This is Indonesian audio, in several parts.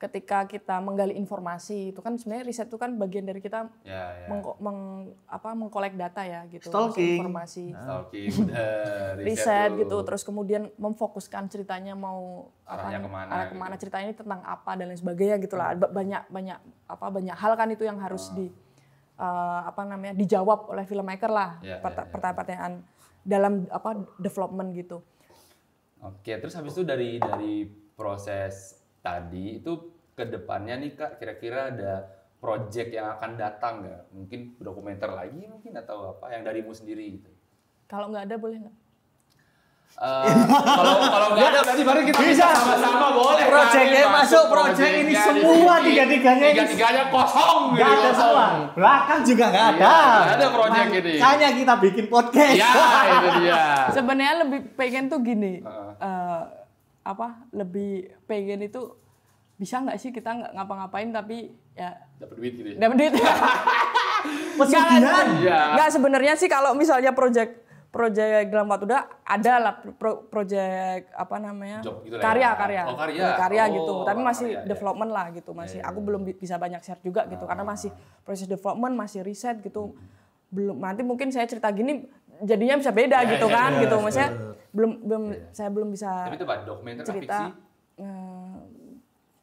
ketika kita menggali informasi itu kan sebenarnya riset itu kan bagian dari kita mengkolek data ya gitu, informasi, riset gitu, terus kemudian memfokuskan ceritanya mau arah kemana ceritanya ini tentang apa dan lain sebagainya gitulah. Banyak hal kan itu yang harus dijawab oleh filmmaker lah, pertanyaan dalam development gitu. Oke, terus habis itu dari proses tadi itu ke depannya nih Kak, kira-kira ada project yang akan datang nggak? Mungkin dokumenter lagi mungkin atau apa yang darimu sendiri gitu? Kalau nggak ada boleh nggak? Kalau nggak ada berarti baru kita bisa sama-sama boleh. Projectnya masuk project ini semua tiga-tiganya kosong. Nggak ada semua. Belakang juga nggak ada. Nggak ada project ini. Makanya kita bikin podcast. Ya itu dia. Sebenarnya lebih pengen tuh gini. Lebih pengen itu bisa nggak sih kita nggak ngapa-ngapain tapi ya dapat duit gitu ya? Dapat duit. Nggak sebenarnya sih kalau misalnya project Gelam Watuda ada lah project gitu karya gitu, tapi masih karya, development lah gitu, masih aku belum bisa banyak share juga gitu karena masih proses development, masih riset gitu. Belum, nanti mungkin saya cerita gini jadinya bisa beda gitu kan gitu, maksudnya saya belum bisa. Tapi itu dokumenter cerita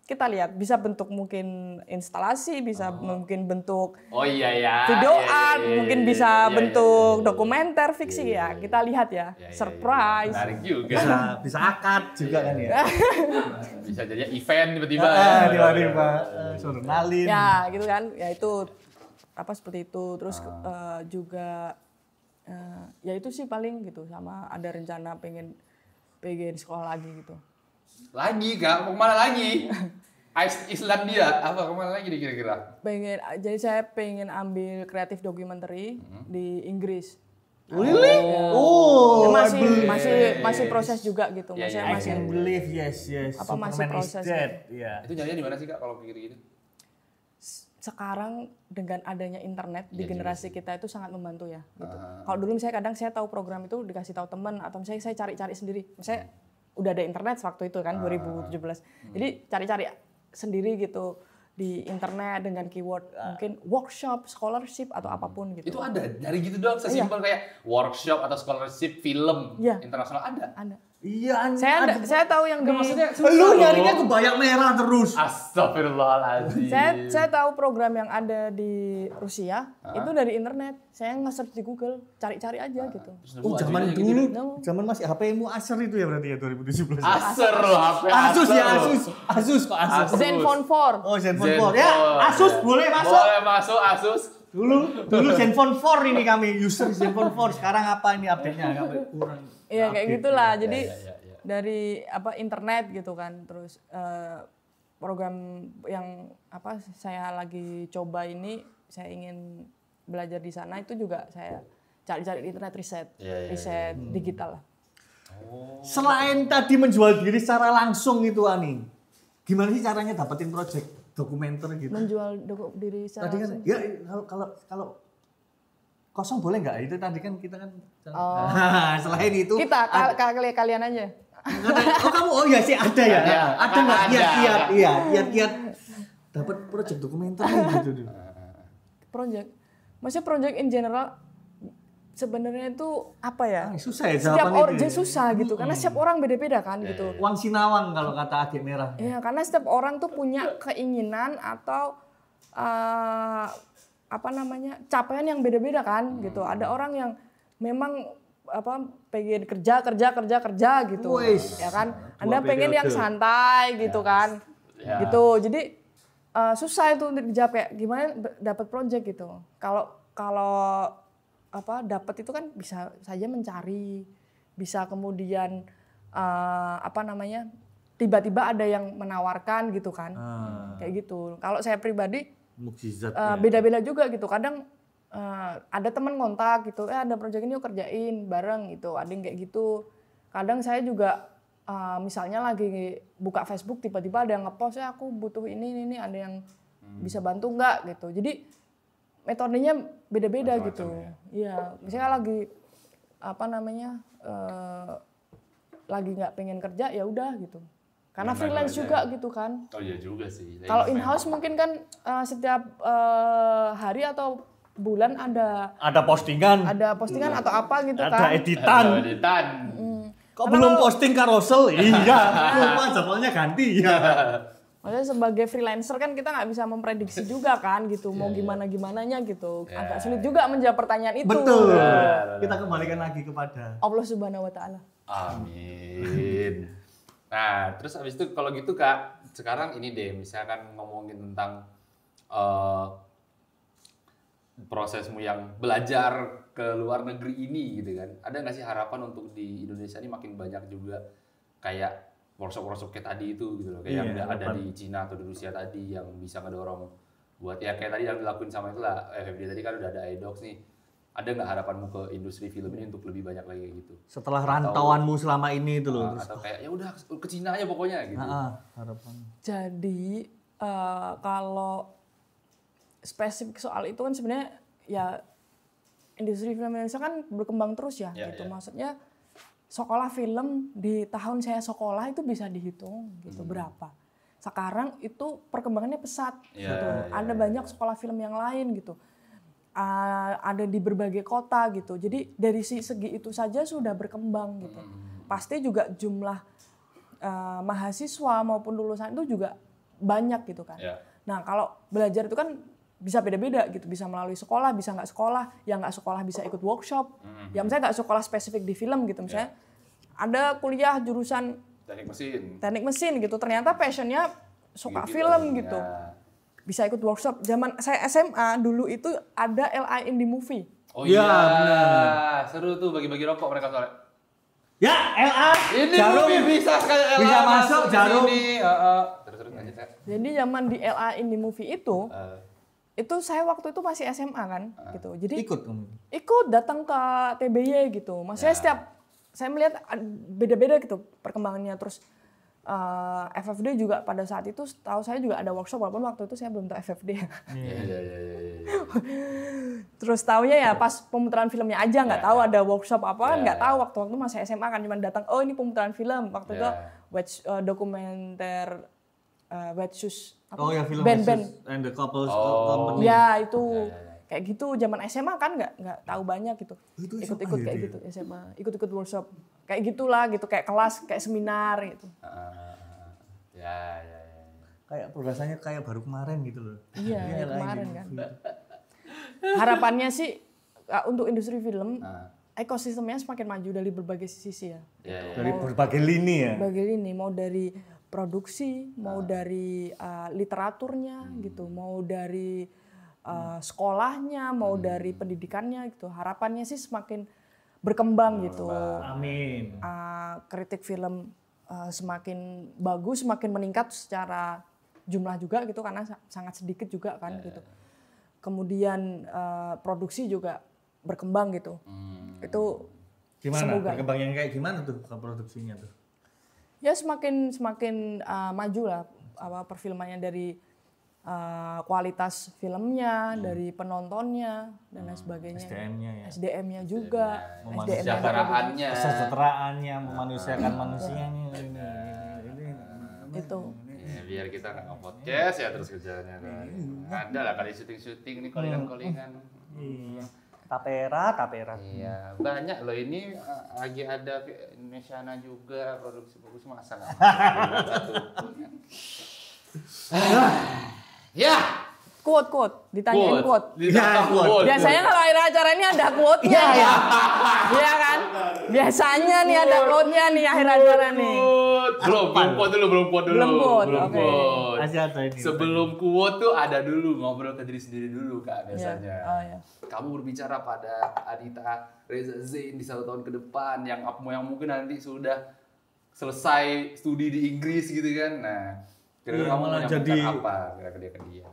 kita lihat bisa bentuk mungkin instalasi, bisa mungkin bentuk video art, mungkin bisa bentuk dokumenter fiksi ya. Kita lihat ya, surprise. Menarik juga. Bisa akad juga kan ya. Bisa jadi event tiba-tiba. Tiba-tiba suruh nalin. Ya gitu kan, ya itu seperti itu. Terus juga ya itu sih paling gitu, sama ada rencana pengen sekolah lagi gitu. Lagi Kak, mau kemana lagi? Islandia, kemana lagi kira-kira? Jadi saya pengen ambil kreatif documentary di Inggris. Really? Masih proses juga gitu. Masih I can believe, yes. Masih proses. Itu nyarinya di mana sih Kak kalau pikir gitu? Sekarang dengan adanya internet di generasi kita itu sangat membantu ya. Gitu. Kalau dulu misalnya kadang saya tahu program itu dikasih tahu teman atau misalnya saya cari-cari sendiri. Misalnya udah ada internet waktu itu kan 2017. Jadi cari-cari sendiri gitu di internet dengan keyword mungkin workshop, scholarship atau apapun gitu. Itu ada dari gitu doang sesimpel kayak workshop atau scholarship film internasional ada. Ada. Iya, saya tahu yang maksudnya lu nyarinya ke Bayang Merah terus. Astagfirullahaladzim. Saya tahu program yang ada di Rusia itu dari internet. Saya nge-search di Google, cari-cari aja gitu. Zaman dulu, zaman masih HP-mu Acer itu ya berarti ya 2017. Acer loh, HP Asus. Zenfone 4. Oh, Zenfone 4. Ya, Asus boleh masuk. Boleh masuk Asus. Dulu Zenfone 4 ini kami user Zenfone 4. Sekarang apa ini update-nya? Kurang. Iya kayak gitulah. Jadi dari internet gitu kan. Terus program yang saya lagi coba ini, saya ingin belajar di sana itu juga saya cari-cari di internet riset digital lah. Selain tadi menjual diri secara langsung itu Ani, gimana sih caranya dapetin project dokumenter gitu? Menjual diri secara langsung. Ya kalau kosong boleh nggak? Itu tadi kan kita kan. Selain itu. Kalian aja. Kamu ya sih ada ya. Ada nggak kiat dapat project dokumenter gitu. Maksudnya project in general sebenarnya itu apa ya? Susah ya jawaban itu. Susah gitu karena setiap orang beda-beda kan gitu. Uang sinawang kalau kata Agek Merah. Iya, karena setiap orang tuh punya keinginan atau capaian yang beda-beda kan gitu. Ada orang yang memang pengen kerja gitu. Ya kan? Anda pengen yang santai gitu kan. Gitu. Jadi susah itu untuk dijawab kayak gimana dapat project gitu. Kalau dapat itu kan bisa saja mencari, bisa kemudian tiba-tiba ada yang menawarkan gitu kan. Kayak gitu. Kalau saya pribadi beda-beda juga gitu. Kadang ada teman kontak gitu, ada project ini yuk kerjain bareng gitu. Ada yang kayak gitu. Kadang saya juga misalnya lagi buka Facebook tiba-tiba ada yang ngepost aku butuh ini, ada yang bisa bantu nggak gitu. Jadi metodenya beda-beda gitu. Iya, misalnya lagi lagi nggak pengen kerja ya udah gitu. Karena freelance juga gitu kan. Oh iya juga sih. Kalau in-house mungkin kan setiap hari atau bulan ada postingan. Ada postingan atau apa gitu kan. Ada editan. Ada editan. Kok belum posting carousel? Iya, lupa jadwalnya ganti. Ya. Maksudnya sebagai freelancer kan kita nggak bisa memprediksi juga kan gitu. Mau gimana-gimananya gitu. Agak sulit juga menjawab pertanyaan itu. Betul. Kita kembalikan lagi kepada Allah Subhanahu wa Ta'ala. Amin. Nah, terus habis itu kalau gitu Kak, sekarang ini deh, misalkan ngomongin tentang prosesmu yang belajar ke luar negeri ini gitu kan. Ada nggak sih harapan untuk di Indonesia ini makin banyak juga kayak workshop-workshop kayak tadi itu gitu loh. Kayak yang ada di Cina atau di Rusia tadi yang bisa ngedorong buat ya kayak tadi yang dilakuin sama itulah FFD tadi kan udah ada iDocs nih. Ada nggak harapanmu ke industri film ini untuk lebih banyak lagi gitu? setelah rantauanmu selama ini itu loh. Atau kayak ya udah ke Cina aja pokoknya gitu. Harapan. Jadi kalau spesifik soal itu kan sebenarnya ya industri film Indonesia kan berkembang terus ya gitu. Maksudnya sekolah film di tahun saya sekolah itu bisa dihitung gitu berapa. Sekarang itu perkembangannya pesat gitu. Ada banyak sekolah film yang lain gitu. Ada di berbagai kota gitu. Jadi dari segi itu saja sudah berkembang gitu. Pasti juga jumlah mahasiswa maupun lulusan itu juga banyak gitu kan. Nah kalau belajar itu kan bisa beda-beda gitu. Bisa melalui sekolah, bisa nggak sekolah. Yang nggak sekolah bisa ikut workshop. Yang misalnya nggak sekolah spesifik di film gitu. Misalnya ada kuliah jurusan teknik mesin gitu. Ternyata passionnya suka film gitu. Bisa ikut workshop. Zaman saya SMA dulu itu ada LI Indie Movie. Oh iya, benar. Seru tuh bagi-bagi rokok mereka soalnya. Ya, LA. Ini Jarum bisa kayak LA bisa masuk Jarum. Terus lanjut ya. Jadi zaman di LI Indie Movie itu saya waktu itu masih SMA kan gitu. Jadi ikut datang ke TBY gitu. Maksudnya saya melihat beda-beda gitu perkembangannya. Terus FFD juga pada saat itu tahu saya juga ada workshop walaupun waktu itu saya belum tahu FFD. Terus taunya ya pas pemutaran filmnya aja nggak tahu ada workshop apa nggak tahu waktu masih SMA kan cuma datang oh ini pemutaran film waktu itu dokumenter Wet Shoes film band and the Couples Company. Ya itu kayak gitu zaman SMA kan nggak tahu banyak gitu ikut-ikut kayak gitu SMA ikut-ikut workshop kayak gitulah gitu kayak kelas kayak seminar gitu. Kayak progresnya kayak baru kemarin gitu loh. Iya kemarin kan. Harapannya sih untuk industri film ekosistemnya semakin maju dari berbagai sisi ya. Dari berbagai lini ya. Berbagai lini mau dari produksi, mau dari literaturnya gitu, mau dari sekolahnya, mau dari pendidikannya gitu. Harapannya sih semakin berkembang gitu. Amin. Kritik film semakin bagus, semakin meningkat secara jumlah juga gitu karena sangat sedikit juga kan gitu. Kemudian produksi juga berkembang gitu. Itu gimana? Semoga. Berkembang yang kayak gimana tuh produksinya tuh? Ya semakin maju lah perfilmannya dari kualitas filmnya, dari penontonnya dan lain sebagainya. SDM-nya ya. SDM-nya juga. Kesejahteraannya, memanusiakan manusianya ini. Itu. Ya, biar kita nggak nge-podcast ya terus kerjanya kan. Ada lah kali syuting-syuting nih kolingan-kolingan. Iya. Tapera. Iya, banyak loh ini lagi ada Indonesiana juga produksi bagus masa nggak Ya. Quote, ditanyain quote. Quote. Biasanya kalau akhir acara ini ada quote-nya ya. Iya kan? Biasanya nih ada quote-nya nih akhir acara nih. Belum quote dulu. Oke. Sebelum quote tuh ada dulu ngobrol ke diri sendiri dulu Kak biasanya. Ya. Kamu berbicara pada Anita Reza Zain di 1 tahun ke depan yang mungkin nanti sudah selesai studi di Inggris gitu kan. Nah, kira-kira kamu menyampaikan apa kira-kira ke dia?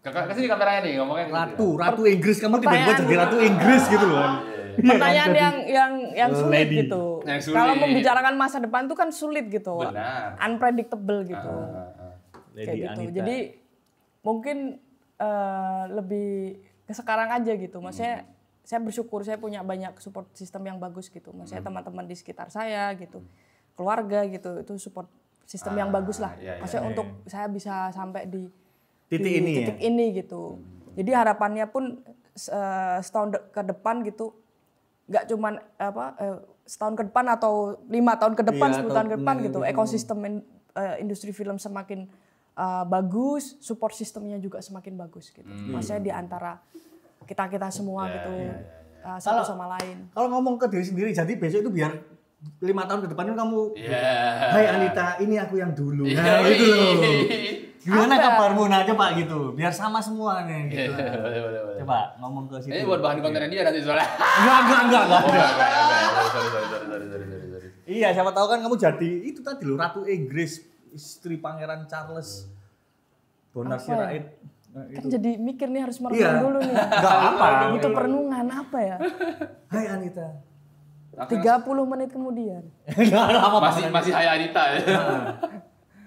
Kakak kesini kameranya nih ngomongnya Ratu Inggris, kamu tiba-tiba jadi Ratu Inggris gitu loh. Pertanyaan yang sulit gitu. Kalau membicarakan masa depan tuh kan sulit gitu. Benar. Unpredictable gitu. Kayak gitu. Anita. Jadi mungkin lebih ke sekarang aja gitu. Maksudnya saya bersyukur saya punya banyak support system yang bagus gitu. Maksudnya teman-teman di sekitar saya gitu. Keluarga gitu itu support sistem yang bagus lah. Maksudnya untuk saya bisa sampai di titik ini gitu. Jadi harapannya pun setahun ke depan gitu, nggak cuman setahun ke depan atau 5 tahun ke depan, 10 tahun ke depan gitu, ekosistem industri film semakin bagus, support sistemnya juga semakin bagus gitu. Maksudnya di antara kita semua gitu, satu sama lain. Kalau ngomong ke diri sendiri, jadi besok itu biar 5 tahun ke depan itu kamu, hai Anita, ini aku yang dulu. Nah gitu loh. Gimana kabarmu? Nah coba gitu, biar sama semua nih gitu. Coba ngomong ke situ. Ini buat bahan kontennya dia nanti soalnya. Enggak. Sorry. Iya, siapa tahu kan kamu jadi itu tadi loh, Ratu Inggris, istri Pangeran Charles Bonar Sirait. Kan jadi mikir nih harus merenung dulu nih. Enggak apa. Itu perenungan apa ya? Hai Anita. 30 menit kemudian. Masih Hai Anita ya.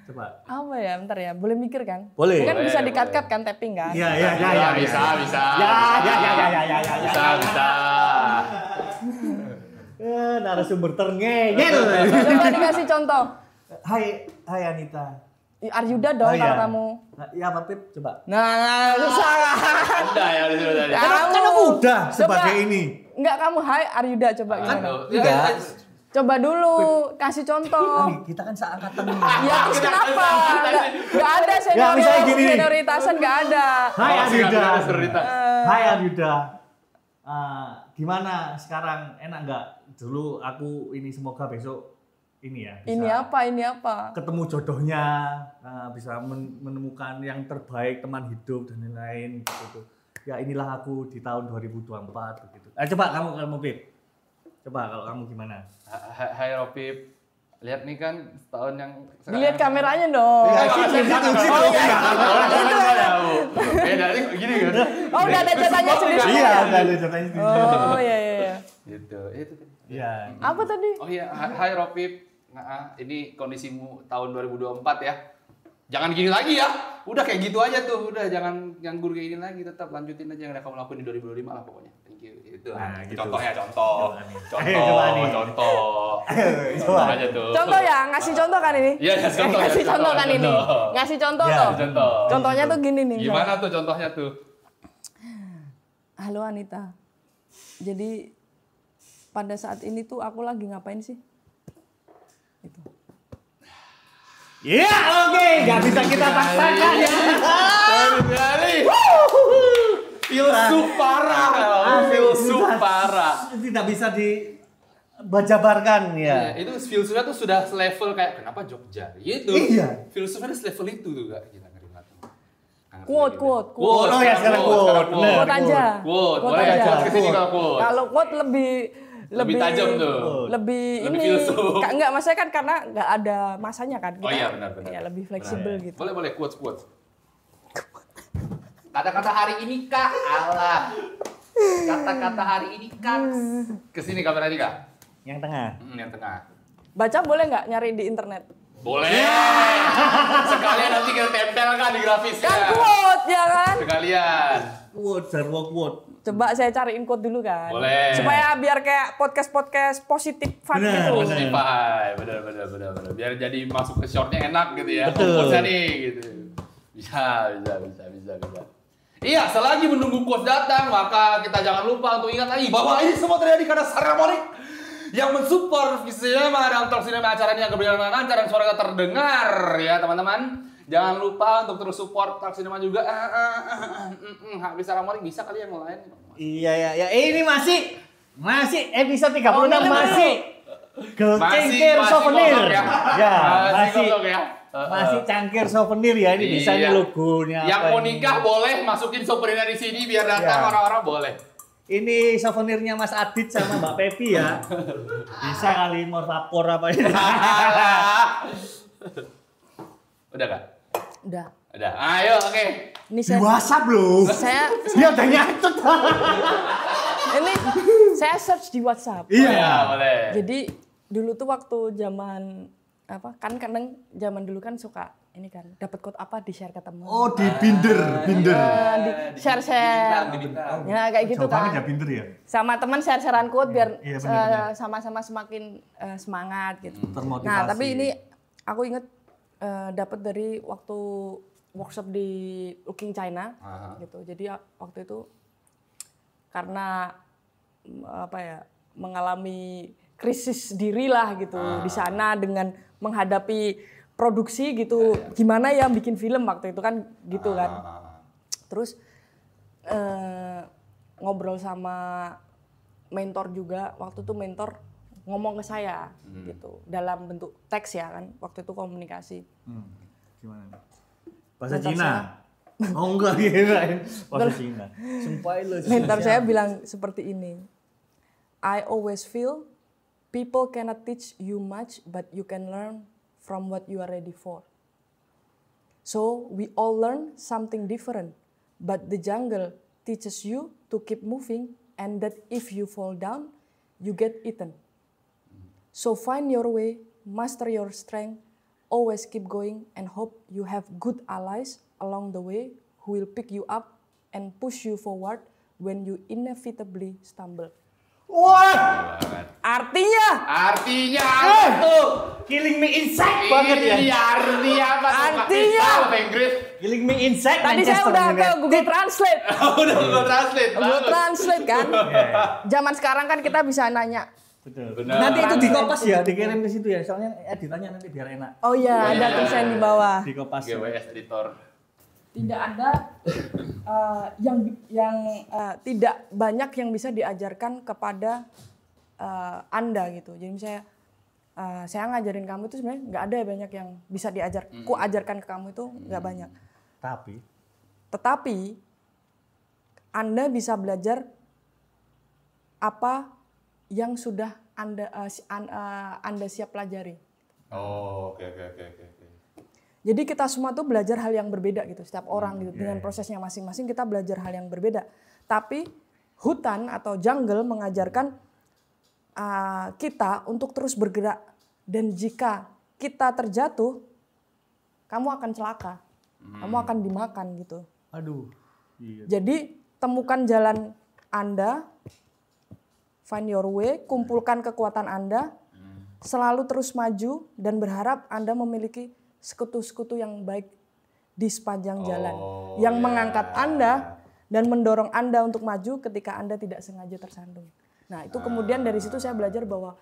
Coba. Apa ya? Bentar ya, boleh mikir kan? Boleh. Kan bisa di-cut kan tapping kan? Iya, bisa. Bisa. Narasumber terngeyel. Coba dikasih contoh. Hai Anita. Aryuda dong kalau kamu. Ya apa Pip? Coba. Nah, susah. Anda ya tadi. Kan aku udah sebagai ini. Enggak, kamu hai Aryuda coba gimana? Enggak. Coba dulu, kasih contoh. Kita kan seangkatan nih. Ya terus kenapa? Enggak ada senioritasan, enggak ada. Hai Aryuda. Gimana sekarang? Enak enggak? Dulu aku ini semoga besok ini ya. Ini apa? Ketemu jodohnya, bisa menemukan yang terbaik, teman hidup dan lain-lain gitu. Ya inilah aku di tahun 2024 begitu. Coba kamu Pip. Coba kalau kamu gimana? Hai Ropip. Lihat nih kan tahun yang dilihat kameranya dong. Beda nih gini kan. Oh, udah ada jatahnya sendiri. Iya, udah ada jatahnya sendiri. Oh, iya. Gitu. Itu tadi. Iya. Apa tadi? Oh iya, hai Ropip. Nah, ini kondisimu tahun 2024 ya. Jangan gini lagi ya. Udah kayak gitu aja tuh. Udah jangan nganggur kayak gini lagi. Tetap lanjutin aja yang udah kamu lakuin di 2025 lah pokoknya. Thank you. Itu. Nah, gitu. Contoh aja tuh. Contoh ya, ngasih contoh kan ini? Iya, ngasih contoh kan ini. Ngasih contoh loh. Contohnya tuh gini nih. Gimana tuh contohnya tuh? Halo Anita. Jadi pada saat ini tuh aku lagi ngapain sih? Itu. Iya, oke. Nggak bisa kita paksakan ya. Sekali. Filsuf parah. Tidak bisa dijabarkan ya. Itu filsufnya tuh sudah selevel kayak kenapa Jogja? Gitu. Iya. Filsufnya selevel itu tuh Kak. Gila ngeri banget. Quote. Oh ya sekarang quote. Quote aja. Quote. Boleh quote kesini kalau quote. Kalau quote lebih tajam tuh. Lebih ini. Filsuf. Enggak, maksudnya kan karena enggak ada masanya kan. Oh iya benar. Ya lebih fleksibel gitu. Boleh quote. Kata-kata hari ini Kak, Allah. Kata-kata hari ini Kak. Kesini kameranya Kak. Yang tengah. Yang tengah. Baca boleh nggak nyari di internet? Boleh. Sekalian nanti kita tempelkan di grafisnya. Kan quote ya kan? Sekalian. Quote. Coba saya cariin quote dulu kan. Boleh. Supaya biar kayak podcast positif fun gitu. Positif bener. Biar jadi masuk ke shortnya enak gitu ya. Betul. Quotes-nya nih gitu. Bisa. Iya, selagi menunggu quotes datang, maka kita jangan lupa untuk ingat lagi bahwa ini semua terjadi karena Sarmonik yang mensupport Cinema dan Talk Cinema acara ini agar berjalan dengan lancar dan suaranya terdengar ya teman-teman. Jangan lupa untuk terus support Talk Cinema juga. Habis Sarmonik bisa kali yang lain. Iya. Ini masih episode 36 masih cangkir souvenir. Masih cangkir souvenir ya, ini bisa nih logonya. Yang mau nikah boleh masukin souvenirnya di sini biar datang orang-orang boleh. Ini souvenirnya Mas Adit sama Mbak Pepi ya. Bisa kali mau rapor apa ini. Udah Kak? Udah. Ayo, oke. Ini di WhatsApp loh. Dia udah nyatut. Ini saya search di WhatsApp. Iya, boleh. Jadi dulu tuh waktu zaman kan kadang zaman dulu kan suka ini kan dapat quote apa di share ke teman. Oh, di binder. Di share. Ya kayak gitu kan. Ya binder ya. Sama teman share-sharean quote biar sama-sama semakin semangat gitu. Termotivasi. Nah, tapi ini aku inget Dapat dari waktu workshop di Looking China gitu. Jadi waktu itu karena mengalami krisis diri lah gitu di sana dengan menghadapi produksi gitu. Gimana ya bikin film waktu itu kan gitu kan. Terus ngobrol sama mentor juga. Waktu itu mentor ngomong ke saya gitu dalam bentuk teks ya kan. Waktu itu komunikasi. Gimana? Bahasa Cina. Oh enggak kirain bahasa Cina. Sumpah lu. Mentor saya bilang seperti ini. I always feel people cannot teach you much but you can learn from what you are ready for. So we all learn something different but the jungle teaches you to keep moving and that if you fall down you get eaten. So find your way, master your strength, always keep going and hope you have good allies along the way who will pick you up and push you forward when you inevitably stumble. Wah! Artinya apa tuh? Killing me inside banget ya. Iya, artinya apa tuh? Artinya bahasa Inggris. Killing me inside. tadi saya udah ke Google Translate. Udah Google Translate. Google Translate kan. Zaman sekarang kan kita bisa nanya. Betul. Benar. Nanti itu di kopas ya, dikirim ke situ ya. Soalnya editannya nanti biar enak. Oh iya, ada tulisan di bawah. Di kopas. GWS editor. Tidak ada tidak banyak yang bisa diajarkan kepada Anda gitu. Jadi misalnya saya ngajarin kamu itu sebenarnya nggak ada banyak yang bisa ku ajarkan ke kamu itu nggak banyak. Tetapi Anda bisa belajar apa yang sudah Anda siap pelajari. Oh, oke. Jadi kita semua tuh belajar hal yang berbeda gitu, setiap orang gitu dengan prosesnya masing-masing kita belajar hal yang berbeda. Tapi hutan atau jungle mengajarkan kita untuk terus bergerak dan jika kita terjatuh, kamu akan celaka, kamu akan dimakan gitu. Aduh. Iya. Jadi temukan jalan Anda, find your way, kumpulkan kekuatan Anda, selalu terus maju dan berharap Anda memiliki sekutu-sekutu yang baik di sepanjang jalan yang mengangkat Anda dan mendorong Anda untuk maju ketika Anda tidak sengaja tersandung. Nah, itu kemudian dari situ saya belajar bahwa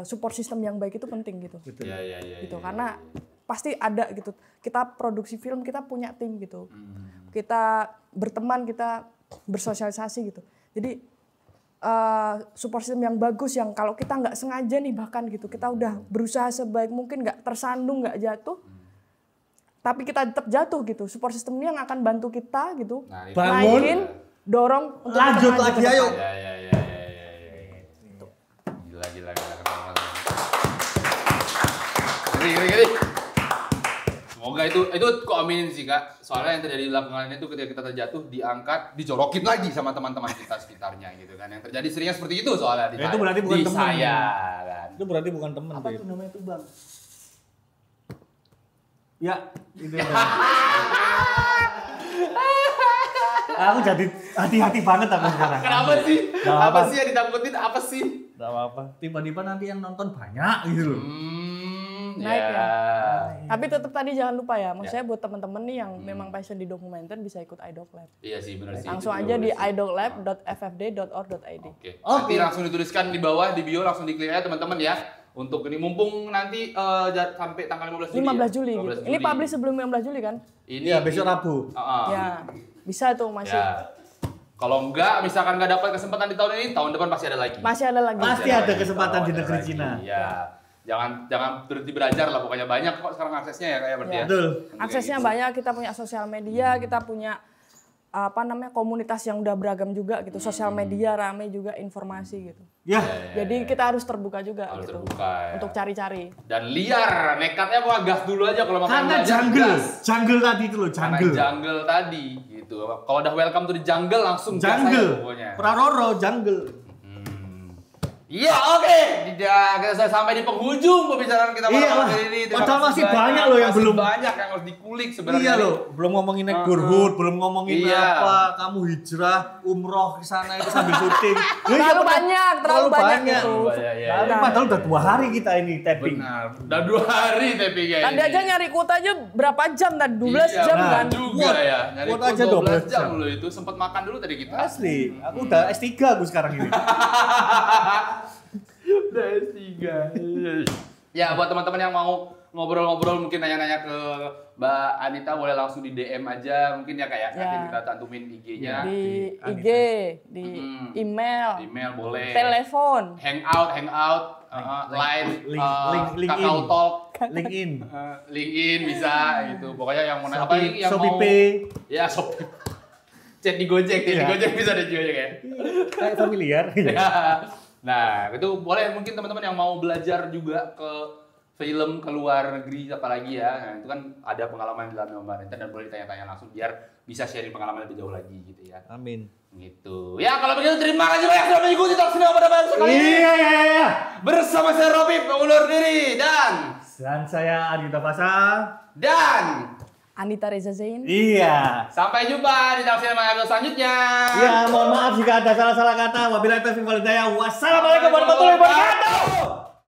support system yang baik itu penting gitu. Gitu karena pasti ada gitu. Kita produksi film, kita punya tim gitu. Kita berteman, kita bersosialisasi gitu. Jadi support system yang bagus yang kalau kita nggak sengaja nih bahkan gitu kita udah berusaha sebaik mungkin nggak tersandung nggak jatuh tapi kita tetap jatuh gitu support system ini yang akan bantu kita gitu bangun dorong untuk lanjut lagi ayo gila gini. Semoga itu kok aminin sih Kak. Soalnya yang terjadi di lapangan itu ketika kita terjatuh diangkat, dijorokin lagi sama teman-teman kita sekitarnya gitu kan. Yang terjadi seringnya seperti itu soalnya di itu berarti bukan teman. Saya kan. Itu berarti bukan teman. Apa tuh namanya tuh Bang? Ya, itu. Aku jadi hati-hati banget aku sekarang. Kenapa sih? Apa sih yang ditakutin? Apa sih? Gak apa-apa. Tiba-tiba nanti yang nonton banyak gitu loh. Naik ya. Tapi tetap tadi jangan lupa ya, maksudnya buat teman-teman nih yang memang passion di dokumenter bisa ikut iDoc Lab. Iya sih benar sih. Langsung aja di idoclab.ffd.org.id. Oke. Nanti langsung dituliskan di bawah di bio langsung diklik aja teman-teman ya. Untuk ini mumpung nanti sampai tanggal 15 Juli. 15 Juli. Gitu. Ini publish sebelum 15 Juli kan? Ini ya besok Rabu. Ya. Bisa tuh masih. Ya. Kalau enggak, misalkan nggak dapat kesempatan di tahun ini, tahun depan pasti ada lagi. Masih ada lagi. Pasti ada kesempatan di negeri Cina. Iya. Jangan berhenti belajar lah, pokoknya banyak kok sekarang aksesnya ya kayak berarti ya. Betul. Aksesnya banyak, kita punya sosial media, kita punya komunitas yang udah beragam juga gitu. Sosial media rame juga informasi gitu. Ya. Jadi kita harus terbuka juga harus gitu. Terbuka, ya. Untuk cari-cari. Dan liar, nekatnya mau gas dulu aja kalau mau karena belajar. jungle tadi itu loh, Karena jungle. jungle tadi gitu. Kalau udah welcome to the jungle langsung gas aja Jungle. pokoknya. Praroro jungle. Iya, oke. Kita sudah sampai di penghujung pembicaraan kita malam ini. Padahal masih banyak loh yang belum. Banyak yang harus dikulik sebenarnya. Iya loh, belum ngomongin naik Gurhut, belum ngomongin apa, kamu hijrah, umroh ke sana itu sambil syuting. Terlalu banyak itu. Padahal udah 2 hari kita ini tapping. Benar, udah 2 hari tapping ya. Tadi aja nyari kuota aja berapa jam tadi? 12 jam kan? Juga ya. Nyari kuota aja 12 jam loh itu. Sempat makan dulu tadi kita. Asli, aku udah S3 aku sekarang ini. Udah S3. Ya buat teman-teman yang mau ngobrol-ngobrol mungkin nanya-nanya ke Mbak Anita boleh langsung di DM aja mungkin ya kayak nanti kita cantumin IG-nya di IG, di email boleh, telepon, hangout, line, Kakao Talk, LinkedIn bisa gitu. Pokoknya yang mau apa yang Shopee mau Pay. Ya Shopee. Chat di Gojek bisa ada juga ya. Kayak familiar. Nah, itu boleh mungkin teman-teman yang mau belajar juga ke film ke luar negeri apalagi ya. Nah, itu kan ada pengalaman di dalam Mbak Anita dan boleh ditanya-tanya langsung biar bisa sharing pengalaman lebih jauh lagi gitu ya. Amin. Gitu. Ya, kalau begitu terima kasih banyak sudah mengikuti Talk Cinema pada malam sekali ini. Iya. Bersama saya Robib mengundur diri dan saya Adita Fasa dan Anita Reza Zain. Iya. Sampai jumpa di Talk Cinema episode selanjutnya. Ya, mohon maaf jika ada salah-salah kata. Wabillahi taufiq wal hidayah. Wassalamualaikum warahmatullahi wabarakatuh.